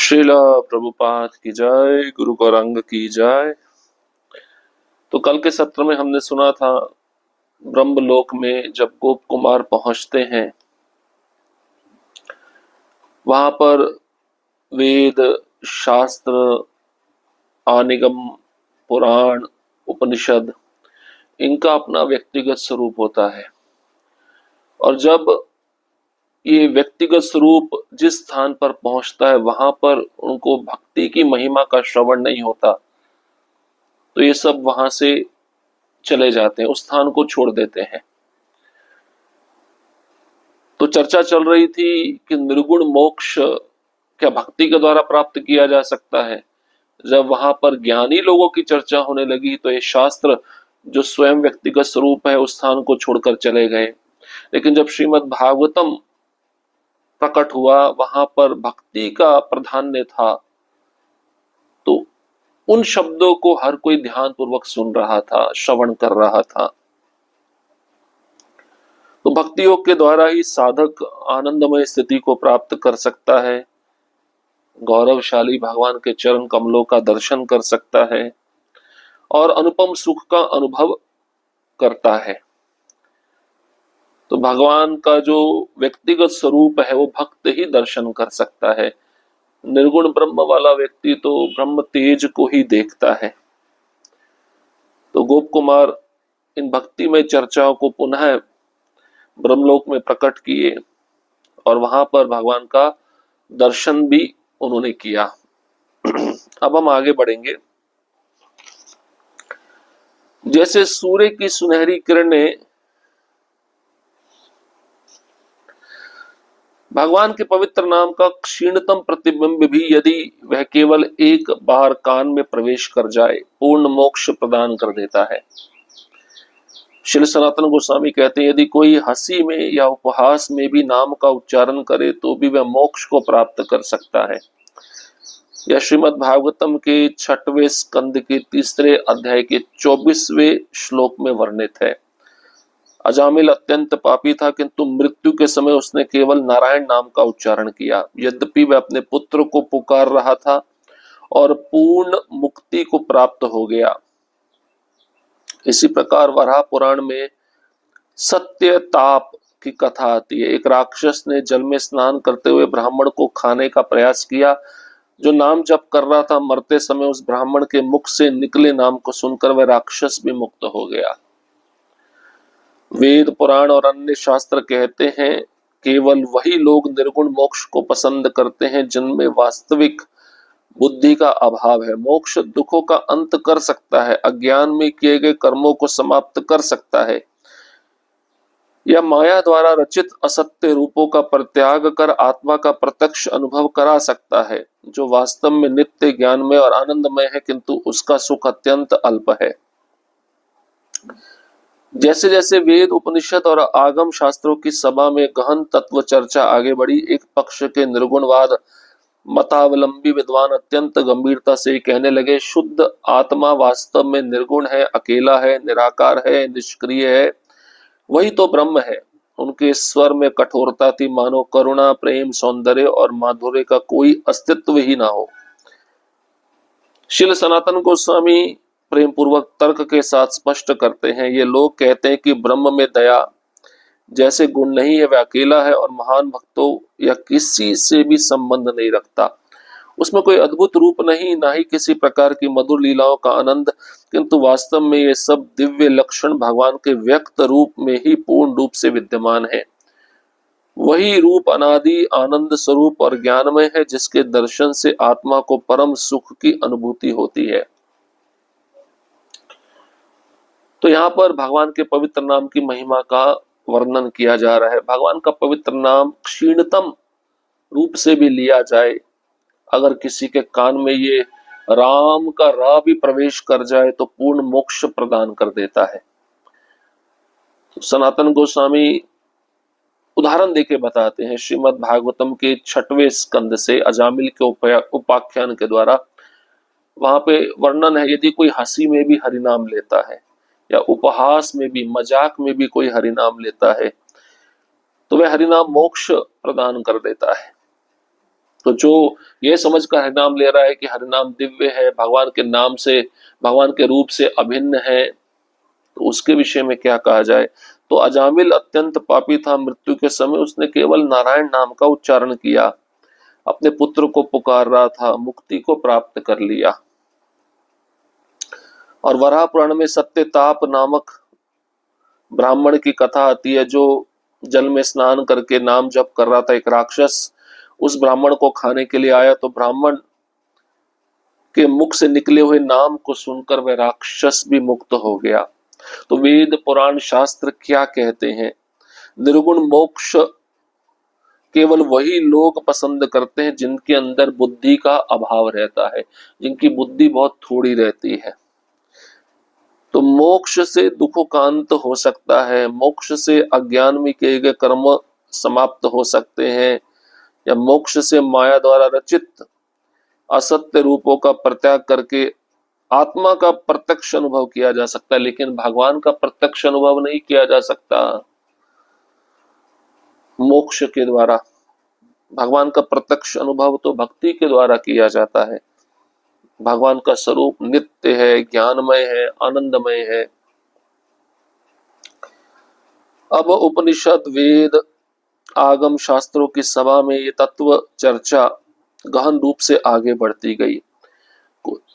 श्रीला प्रभुपाद की जय, गुरु गौरांग की जय। तो कल के सत्र में हमने सुना था ब्रह्मलोक में जब गोप कुमार पहुंचते हैं, वहां पर वेद, शास्त्र, आनिगम, पुराण, उपनिषद, इनका अपना व्यक्तिगत स्वरूप होता है। और जब ये व्यक्तिगत स्वरूप जिस स्थान पर पहुंचता है वहां पर उनको भक्ति की महिमा का श्रवण नहीं होता, तो ये सब वहां से चले जाते हैं, उस स्थान को छोड़ देते हैं। तो चर्चा चल रही थी कि निर्गुण मोक्ष क्या भक्ति के द्वारा प्राप्त किया जा सकता है। जब वहां पर ज्ञानी लोगों की चर्चा होने लगी तो ये शास्त्र जो स्वयं व्यक्तिगत स्वरूप है उस स्थान को छोड़कर चले गए। लेकिन जब श्रीमद् भागवतम प्रकट हुआ, वहां पर भक्ति का प्राधान्य था, तो उन शब्दों को हर कोई ध्यान पूर्वक सुन रहा था, श्रवण कर रहा था। तो भक्ति योग के द्वारा ही साधक आनंदमय स्थिति को प्राप्त कर सकता है, गौरवशाली भगवान के चरण कमलों का दर्शन कर सकता है और अनुपम सुख का अनुभव करता है। तो भगवान का जो व्यक्तिगत स्वरूप है वो भक्त ही दर्शन कर सकता है। निर्गुण ब्रह्म वाला व्यक्ति तो ब्रह्म तेज को ही देखता है। तो गोप कुमार इन भक्तिमय चर्चाओं को पुनः ब्रह्मलोक में प्रकट किए और वहां पर भगवान का दर्शन भी उन्होंने किया। अब हम आगे बढ़ेंगे। जैसे सूर्य की सुनहरी किरणें भगवान के पवित्र नाम का क्षीणतम प्रतिबिंब भी यदि वह केवल एक बार कान में प्रवेश कर जाए पूर्ण मोक्ष प्रदान कर देता है। श्री सनातन गोस्वामी कहते हैं, यदि कोई हंसी में या उपहास में भी नाम का उच्चारण करे तो भी वह मोक्ष को प्राप्त कर सकता है। यह श्रीमद् भागवतम के 6वें स्कंद के 3 अध्याय के 24वें श्लोक में वर्णित है। अजामिल अत्यंत पापी था, किंतु मृत्यु के समय उसने केवल नारायण नाम का उच्चारण किया। यद्यपि वह अपने पुत्र को पुकार रहा था और पूर्ण मुक्ति को प्राप्त हो गया। इसी प्रकार वराह पुराण में सत्य ताप की कथा आती है। एक राक्षस ने जल में स्नान करते हुए ब्राह्मण को खाने का प्रयास किया। जो नाम जप कर रहा था, मरते समय उस ब्राह्मण के मुख से निकले नाम को सुनकर वह राक्षस भी मुक्त हो गया। वेद, पुराण और अन्य शास्त्र कहते हैं, केवल वही लोग निर्गुण मोक्ष को पसंद करते हैं जिनमें वास्तविक बुद्धि का अभाव है। मोक्ष दुखों का अंत कर सकता है, अज्ञान में किए गए कर्मों को समाप्त कर सकता है, यह माया द्वारा रचित असत्य रूपों का परित्याग कर आत्मा का प्रत्यक्ष अनुभव करा सकता है, जो वास्तव में नित्य ज्ञानमय और आनंदमय है, किंतु उसका सुख अत्यंत अल्प है। जैसे जैसे वेद, उपनिषद और आगम शास्त्रों की सभा में गहन तत्व चर्चा आगे बढ़ी, एक पक्ष के निर्गुणवाद मतावलंबी विद्वान अत्यंत गंभीरता से कहने लगे, शुद्ध आत्मा वास्तव में निर्गुण है, अकेला है, निराकार है, निष्क्रिय है, वही तो ब्रह्म है। उनके स्वर में कठोरता थी, मानो करुणा, प्रेम, सौंदर्य और माधुर्य का कोई अस्तित्व ही ना हो। श्रील सनातन गोस्वामी प्रेम पूर्वक तर्क के साथ स्पष्ट करते हैं, ये लोग कहते हैं कि ब्रह्म में दया जैसे गुण नहीं है, वह अकेला है और महान भक्तों या किसी से भी संबंध नहीं रखता। उसमें कोई अद्भुत रूप नहीं, ना ही किसी प्रकार की मधुर लीलाओं का आनंद, किंतु वास्तव में ये सब दिव्य लक्षण भगवान के व्यक्त रूप में ही पूर्ण रूप से विद्यमान है। वही रूप अनादि आनंद स्वरूप और ज्ञानमय है, जिसके दर्शन से आत्मा को परम सुख की अनुभूति होती है। तो यहाँ पर भगवान के पवित्र नाम की महिमा का वर्णन किया जा रहा है। भगवान का पवित्र नाम क्षीणतम रूप से भी लिया जाए, अगर किसी के कान में ये राम का रा भी प्रवेश कर जाए तो पूर्ण मोक्ष प्रदान कर देता है। तो सनातन गोस्वामी उदाहरण देके बताते हैं, श्रीमद् भागवतम के 6वें स्कंद से अजामिल के उपाख्यान के द्वारा वहां पे वर्णन है, यदि कोई हंसी में भी हरिनाम लेता है या उपहास में भी, मजाक में भी कोई हरिनाम लेता है, तो वह हरिनाम मोक्ष प्रदान कर देता है। तो जो ये समझ कर हरिनाम ले रहा है कि हरिनाम दिव्य है, भगवान के नाम से, भगवान के रूप से अभिन्न है, तो उसके विषय में क्या कहा जाए। तो अजामिल अत्यंत पापी था। मृत्यु के समय उसने केवल नारायण नाम का उच्चारण किया, अपने पुत्र को पुकार रहा था, मुक्ति को प्राप्त कर लिया। और वराह पुराण में सत्यताप नामक ब्राह्मण की कथा आती है, जो जल में स्नान करके नाम जप कर रहा था। एक राक्षस उस ब्राह्मण को खाने के लिए आया, तो ब्राह्मण के मुख से निकले हुए नाम को सुनकर वह राक्षस भी मुक्त हो गया। तो वेद पुराण शास्त्र क्या कहते हैं? निर्गुण मोक्ष केवल वही लोग पसंद करते हैं जिनके अंदर बुद्धि का अभाव रहता है, जिनकी बुद्धि बहुत थोड़ी रहती है। तो मोक्ष से दुखोकांत हो सकता है, मोक्ष से अज्ञान में किए गए कर्म समाप्त हो सकते हैं, या मोक्ष से माया द्वारा रचित असत्य रूपों का परित्याग करके आत्मा का प्रत्यक्ष अनुभव किया जा सकता है, लेकिन भगवान का प्रत्यक्ष अनुभव नहीं किया जा सकता मोक्ष के द्वारा। भगवान का प्रत्यक्ष अनुभव तो भक्ति के द्वारा किया जाता है। भगवान का स्वरूप नित्य है, ज्ञानमय है, आनंदमय है। अब उपनिषद, वेद, आगम शास्त्रों की सभा में ये तत्व चर्चा गहन रूप से आगे बढ़ती गई।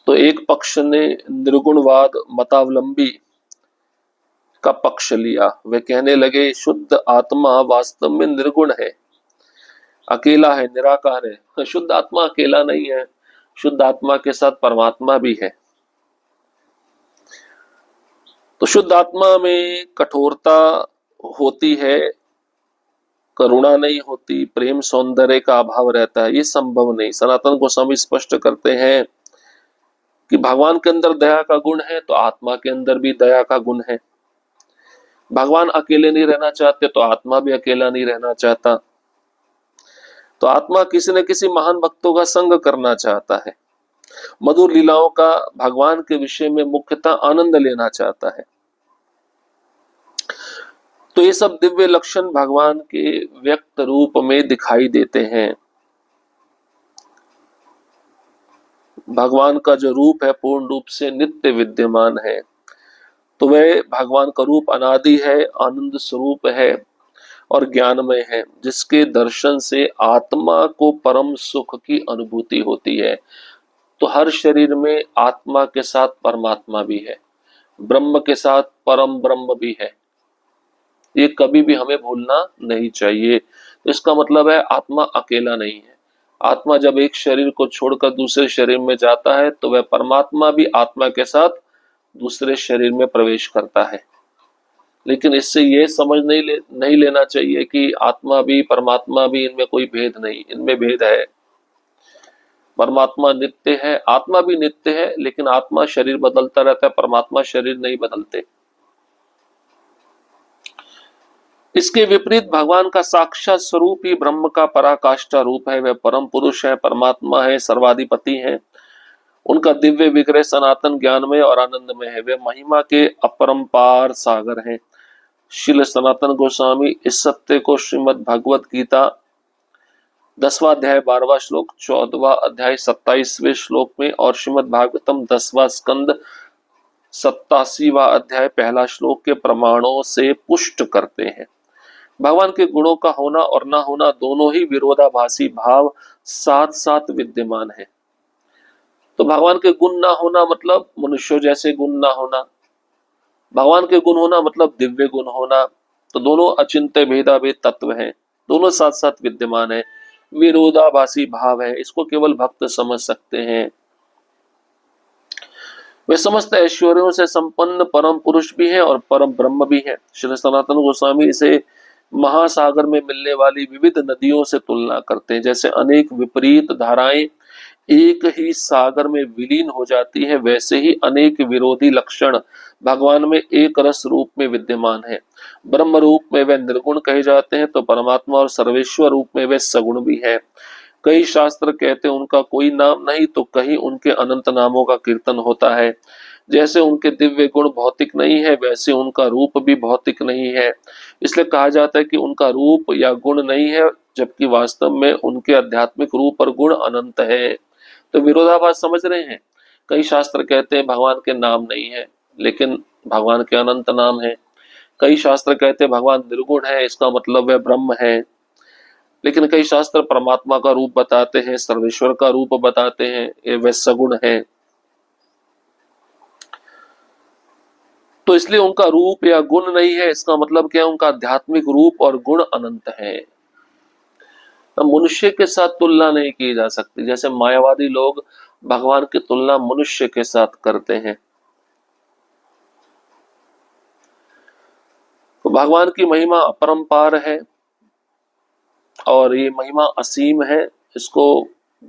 तो एक पक्ष ने निर्गुणवाद मतावलंबी का पक्ष लिया। वे कहने लगे शुद्ध आत्मा वास्तव में निर्गुण है, अकेला है, निराकार है। शुद्ध आत्मा अकेला नहीं है, शुद्ध आत्मा के साथ परमात्मा भी है। तो शुद्ध आत्मा में कठोरता होती है, करुणा नहीं होती, प्रेम सौंदर्य का अभाव रहता है, ये संभव नहीं। सनातन गोस्वामी स्पष्ट करते हैं कि भगवान के अंदर दया का गुण है, तो आत्मा के अंदर भी दया का गुण है। भगवान अकेले नहीं रहना चाहते, तो आत्मा भी अकेला नहीं रहना चाहता। तो आत्मा किसी न किसी महान भक्तों का संग करना चाहता है, मधुर लीलाओं का भगवान के विषय में मुख्यतः आनंद लेना चाहता है। तो ये सब दिव्य लक्षण भगवान के व्यक्त रूप में दिखाई देते हैं। भगवान का जो रूप है पूर्ण रूप से नित्य विद्यमान है। तो वह भगवान का रूप अनादि है, आनंद स्वरूप है और ज्ञानमय है, जिसके दर्शन से आत्मा को परम सुख की अनुभूति होती है। तो हर शरीर में आत्मा के साथ परमात्मा भी है, ब्रह्म के साथ परम ब्रह्म भी है। ये कभी भी हमें भूलना नहीं चाहिए। तो इसका मतलब है आत्मा अकेला नहीं है। आत्मा जब एक शरीर को छोड़कर दूसरे शरीर में जाता है, तो वह परमात्मा भी आत्मा के साथ दूसरे शरीर में प्रवेश करता है। लेकिन इससे यह समझ नहीं लेना चाहिए कि आत्मा भी परमात्मा भी, इनमें कोई भेद नहीं। इनमें भेद है। परमात्मा नित्य है, आत्मा भी नित्य है, लेकिन आत्मा शरीर बदलता रहता है, परमात्मा शरीर नहीं बदलते। इसके विपरीत भगवान का साक्षात स्वरूप ही ब्रह्म का पराकाष्ठा रूप है। वह परम पुरुष है, परमात्मा है, सर्वाधिपति है। उनका दिव्य विग्रह सनातन ज्ञानमय और आनंदमय है। वे महिमा के अपरंपार सागर हैं। श्रील सनातन गोस्वामी इस सत्य को श्रीमद् भगवत गीता 10वां अध्याय 12वां श्लोक, 14वां अध्याय 27वें श्लोक में और श्रीमद् भागवतम 10वां स्कंद 87वां अध्याय पहला श्लोक के प्रमाणों से पुष्ट करते हैं। भगवान के गुणों का होना और ना होना दोनों ही विरोधाभासी भाव साथ साथ विद्यमान है। तो भगवान के गुण ना होना मतलब मनुष्यों जैसे गुण ना होना, भगवान के गुण होना मतलब दिव्य गुण होना। तो दोनों अचिंत्य भेदाभेद तत्व हैं, दोनों साथ साथ विद्यमान है, विरोधाभासी भाव है। इसको केवल भक्त समझ सकते हैं। वे समस्त ऐश्वर्यों से संपन्न परम पुरुष भी हैं और परम ब्रह्म भी हैं। श्री सनातन गोस्वामी इसे महासागर में मिलने वाली विविध नदियों से तुलना करते हैं। जैसे अनेक विपरीत धाराएं एक ही सागर में विलीन हो जाती है, वैसे ही अनेक विरोधी लक्षण भगवान में एक रस रूप में विद्यमान है। ब्रह्म रूप में वे निर्गुण कहे जाते हैं, तो परमात्मा और सर्वेश्वर रूप में वे सगुण भी है। कई शास्त्र कहते हैं उनका कोई नाम नहीं, तो कहीं उनके अनंत नामों का कीर्तन होता है। जैसे उनके दिव्य गुण भौतिक नहीं है, वैसे उनका रूप भी भौतिक नहीं है। इसलिए कहा जाता है कि उनका रूप या गुण नहीं है, जबकि वास्तव में उनके आध्यात्मिक रूप और गुण अनंत है। तो विरोधाभास समझ रहे हैं। कई शास्त्र कहते हैं भगवान के नाम नहीं है, लेकिन भगवान के अनंत नाम है। कई शास्त्र कहते हैं भगवान निर्गुण है, इसका मतलब वह ब्रह्म है। लेकिन कई शास्त्र परमात्मा का रूप बताते हैं, सर्वेश्वर का रूप बताते हैं, ये वह सगुण है। तो इसलिए उनका रूप या गुण नहीं है, इसका मतलब क्या है, उनका आध्यात्मिक रूप और गुण अनंत है। तो मनुष्य के साथ तुलना नहीं की जा सकती, जैसे मायावादी लोग भगवान की तुलना मनुष्य के साथ करते हैं। तो भगवान की महिमा अपरंपार है और ये महिमा असीम है, इसको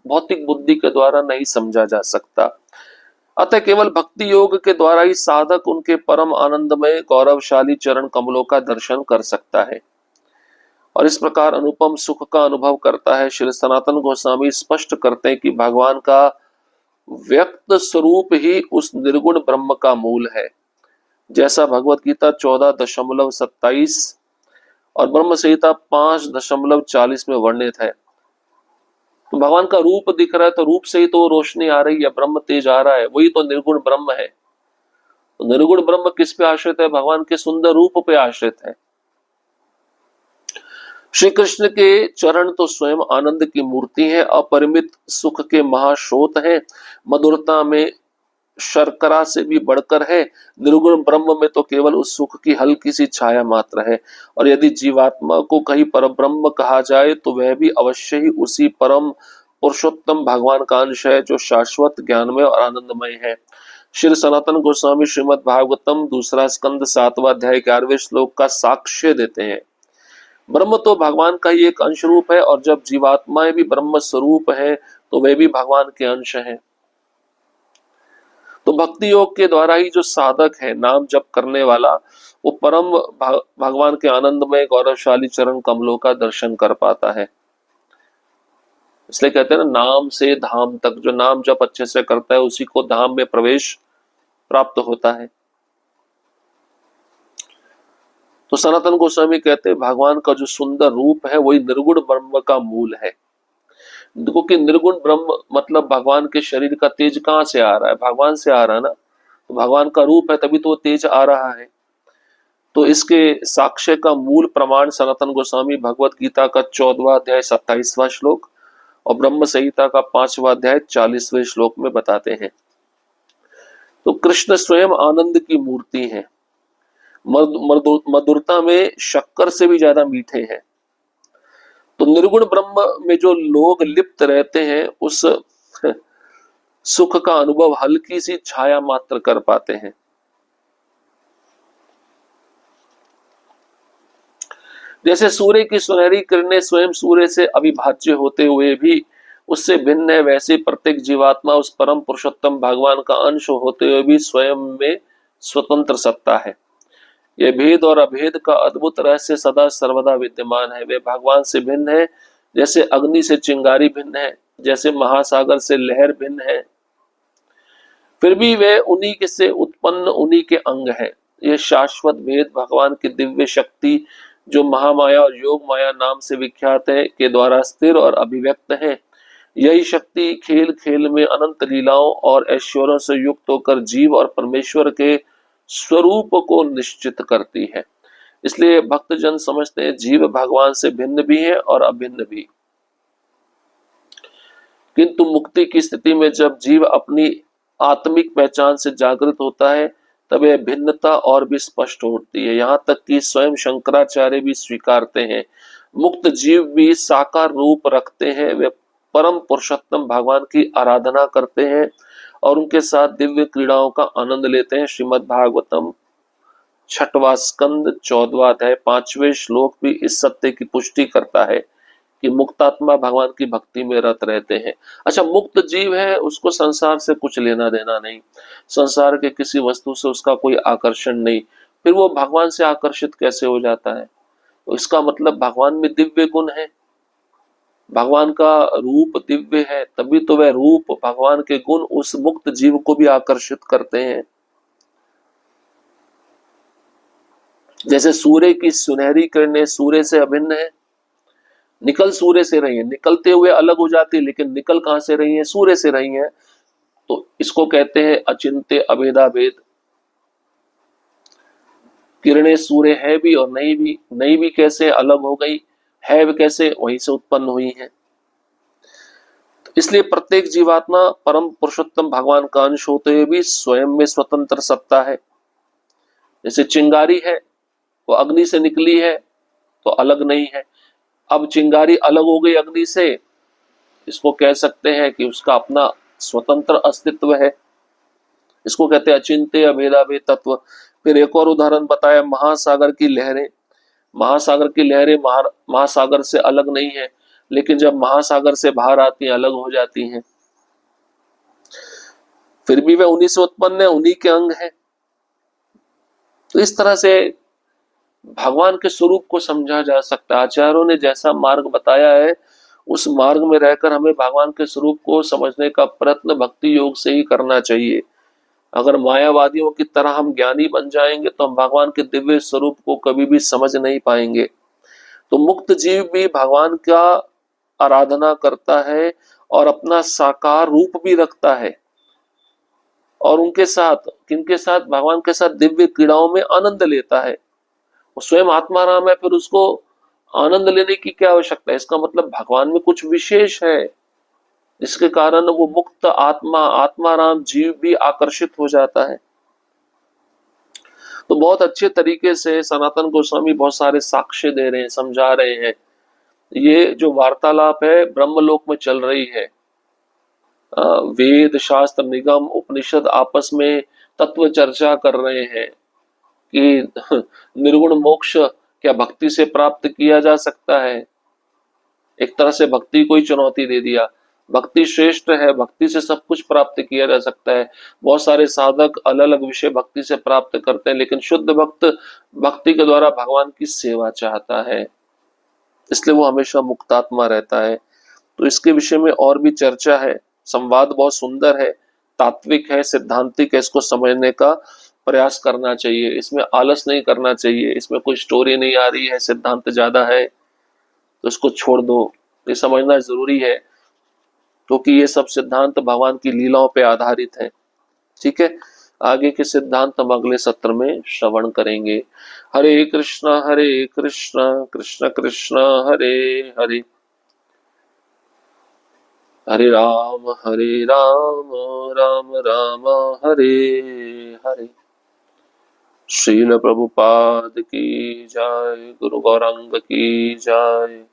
भौतिक बुद्धि के द्वारा नहीं समझा जा सकता। अतः केवल भक्ति योग के द्वारा ही साधक उनके परम आनंदमय गौरवशाली चरण कमलों का दर्शन कर सकता है और इस प्रकार अनुपम सुख का अनुभव करता है। श्री सनातन गोस्वामी स्पष्ट करते हैं कि भगवान का व्यक्त स्वरूप ही उस निर्गुण ब्रह्म का मूल है, जैसा भगवत गीता 14.27 और ब्रह्म संहिता 5.40 में वर्णित है। तो भगवान का रूप दिख रहा है, तो रूप से ही तो रोशनी आ रही है, ब्रह्म तेज आ रहा है, वही तो निर्गुण ब्रह्म है। तो निर्गुण ब्रह्म किस पे आश्रित है? भगवान के सुंदर रूप पे आश्रित है। श्री कृष्ण के चरण तो स्वयं आनंद की मूर्ति है, अपरिमित सुख के महास्रोत है, मधुरता में शर्करा से भी बढ़कर है। निर्गुण ब्रह्म में तो केवल उस सुख की हल्की सी छाया मात्र है, और यदि जीवात्मा को कहीं पर ब्रह्म कहा जाए तो वह भी अवश्य ही उसी परम पुरुषोत्तम भगवान का अंश है, जो शाश्वत ज्ञानमय और आनंदमय है। श्री सनातन गोस्वामी श्रीमद् भागवतम 2 स्कंद 7वां अध्याय 11वें श्लोक का साक्ष्य देते हैं। ब्रह्म तो भगवान का ही एक अंश रूप है, और जब जीवात्माएं भी ब्रह्म स्वरूप है तो वे भी भगवान के अंश हैं। तो भक्ति योग के द्वारा ही जो साधक है, नाम जप करने वाला, वो परम भगवान के आनंदमय गौरवशाली चरण कमलों का दर्शन कर पाता है। इसलिए कहते हैं ना, नाम से धाम तक, जो नाम जप अच्छे से करता है उसी को धाम में प्रवेश प्राप्त होता है। तो सनातन गोस्वामी कहते हैं भगवान का जो सुंदर रूप है वही निर्गुण ब्रह्म का मूल है। देखो कि निर्गुण ब्रह्म मतलब भगवान के शरीर का तेज कहां से आ रहा है? भगवान से आ रहा है ना। तो भगवान का रूप है, तभी तो वो तेज आ रहा है। तो इसके साक्ष्य का मूल प्रमाण सनातन गोस्वामी भगवत गीता का 14वां अध्याय 27वां श्लोक और ब्रह्म संहिता का 5वां अध्याय 40वें श्लोक में बताते हैं। तो कृष्ण स्वयं आनंद की मूर्ति है, मधुरता में शक्कर से भी ज्यादा मीठे हैं। तो निर्गुण ब्रह्म में जो लोग लिप्त रहते हैं उस सुख का अनुभव हल्की सी छाया मात्र कर पाते हैं। जैसे सूर्य की सुनहरी किरणें स्वयं सूर्य से अविभाज्य होते हुए भी उससे भिन्न है, वैसे प्रत्येक जीवात्मा उस परम पुरुषोत्तम भगवान का अंश होते हुए भी स्वयं में स्वतंत्र सत्ता है। यह भेद और अभेद का अद्भुत रहस्य सदा सर्वदा विद्यमान है। वे भगवान से भिन्न है, जैसे अग्नि से चिंगारी भिन्न है, जैसे महासागर से लहर भिन्न है, फिर भी वे उन्हीं से उत्पन्न, उन्हीं के अंग है। यह शाश्वत भेद भगवान की दिव्य शक्ति, जो महामाया और योग माया नाम से विख्यात है, के द्वारा स्थिर और अभिव्यक्त है। यही शक्ति खेल खेल में अनंत लीलाओं और ऐश्वर्यों से युक्त होकर जीव और परमेश्वर के स्वरूप को निश्चित करती है। इसलिए भक्तजन समझते हैं जीव भगवान से भिन्न भी है और अभिन्न भी। किंतु मुक्ति की स्थिति में जब जीव अपनी आत्मिक पहचान से जागृत होता है, तब यह भिन्नता और भी स्पष्ट होती है। यहाँ तक कि स्वयं शंकराचार्य भी स्वीकारते हैं, मुक्त जीव भी साकार रूप रखते हैं। वे परम पुरुषोत्तम भगवान की आराधना करते हैं और उनके साथ दिव्य क्रीड़ाओं का आनंद लेते हैं। श्रीमद् भागवतम 6वां स्कंद 14वां अध्याय 5वें श्लोक भी इस सत्य की पुष्टि करता है कि मुक्तात्मा भगवान की भक्ति में रत रहते हैं। अच्छा, मुक्त जीव है, उसको संसार से कुछ लेना देना नहीं, संसार के किसी वस्तु से उसका कोई आकर्षण नहीं, फिर वो भगवान से आकर्षित कैसे हो जाता है? तो इसका मतलब भगवान में दिव्य गुण है, भगवान का रूप दिव्य है, तभी तो वह रूप, भगवान के गुण उस मुक्त जीव को भी आकर्षित करते हैं। जैसे सूर्य की सुनहरी किरणें सूर्य से अभिन्न है, निकल सूर्य से रही है, निकलते हुए अलग हो जाती है, लेकिन निकल कहां से रही है? सूर्य से रही है। तो इसको कहते हैं अचिंत्य अभेदा भेद। किरणें सूर्य है भी और नहीं भी, नहीं भी कैसे अलग हो गई, है भी कैसे वहीं से उत्पन्न हुई है। तो इसलिए प्रत्येक जीवात्मा परम पुरुषोत्तम भगवान का अंश होते हुए भी स्वयं में स्वतंत्र सत्ता है। जैसे चिंगारी है, वो अग्नि से निकली है तो अलग नहीं है। अब चिंगारी अलग हो गई अग्नि से, इसको कह सकते हैं कि उसका अपना स्वतंत्र अस्तित्व है। इसको कहते हैं अचिंत्य अभेदाभेद तत्व। फिर एक और उदाहरण बताया, महासागर की लहरें। महासागर की लहरें महासागर से अलग नहीं है, लेकिन जब महासागर से बाहर आती हैं अलग हो जाती हैं। फिर भी वह उन्हीं से उत्पन्न है, उन्हीं के अंग है। तो इस तरह से भगवान के स्वरूप को समझा जा सकता है। आचार्यों ने जैसा मार्ग बताया है, उस मार्ग में रहकर हमें भगवान के स्वरूप को समझने का प्रयत्न भक्ति योग से ही करना चाहिए। अगर मायावादियों की तरह हम ज्ञानी बन जाएंगे तो हम भगवान के दिव्य स्वरूप को कभी भी समझ नहीं पाएंगे। तो मुक्त जीव भी भगवान का आराधना करता है और अपना साकार रूप भी रखता है, और उनके साथ किनके साथ? भगवान के साथ दिव्य क्रीड़ाओं में आनंद लेता है। वो स्वयं आत्माराम है, फिर उसको आनंद लेने की क्या आवश्यकता है? इसका मतलब भगवान में कुछ विशेष है, जिसके कारण वो मुक्त आत्मा आत्माराम जीव भी आकर्षित हो जाता है। तो बहुत अच्छे तरीके से सनातन गोस्वामी बहुत सारे साक्ष्य दे रहे हैं, समझा रहे हैं। ये जो वार्तालाप है ब्रह्मलोक में चल रही है। वेद शास्त्र निगम उपनिषद आपस में तत्व चर्चा कर रहे हैं कि निर्गुण मोक्ष क्या भक्ति से प्राप्त किया जा सकता है। एक तरह से भक्ति को ही चुनौती दे दिया। भक्ति श्रेष्ठ है, भक्ति से सब कुछ प्राप्त किया जा सकता है। बहुत सारे साधक अलग अलग विषय भक्ति से प्राप्त करते हैं, लेकिन शुद्ध भक्त भक्ति के द्वारा भगवान की सेवा चाहता है, इसलिए वो हमेशा मुक्तात्मा रहता है। तो इसके विषय में और भी चर्चा है। संवाद बहुत सुंदर है, तात्विक है, सिद्धांतिक है। इसको समझने का प्रयास करना चाहिए, इसमें आलस नहीं करना चाहिए। इसमें कोई स्टोरी नहीं आ रही है, सिद्धांत ज्यादा है तो इसको छोड़ दो, ये समझना जरूरी है, क्योंकि ये सब सिद्धांत भगवान की लीलाओं पे आधारित है। ठीक है, आगे के सिद्धांत हम अगले सत्र में श्रवण करेंगे। हरे कृष्णा कृष्ण कृष्ण हरे हरे, हरे राम राम राम हरे हरे। श्रील प्रभुपाद की जय, गुरु गौरांग की जय।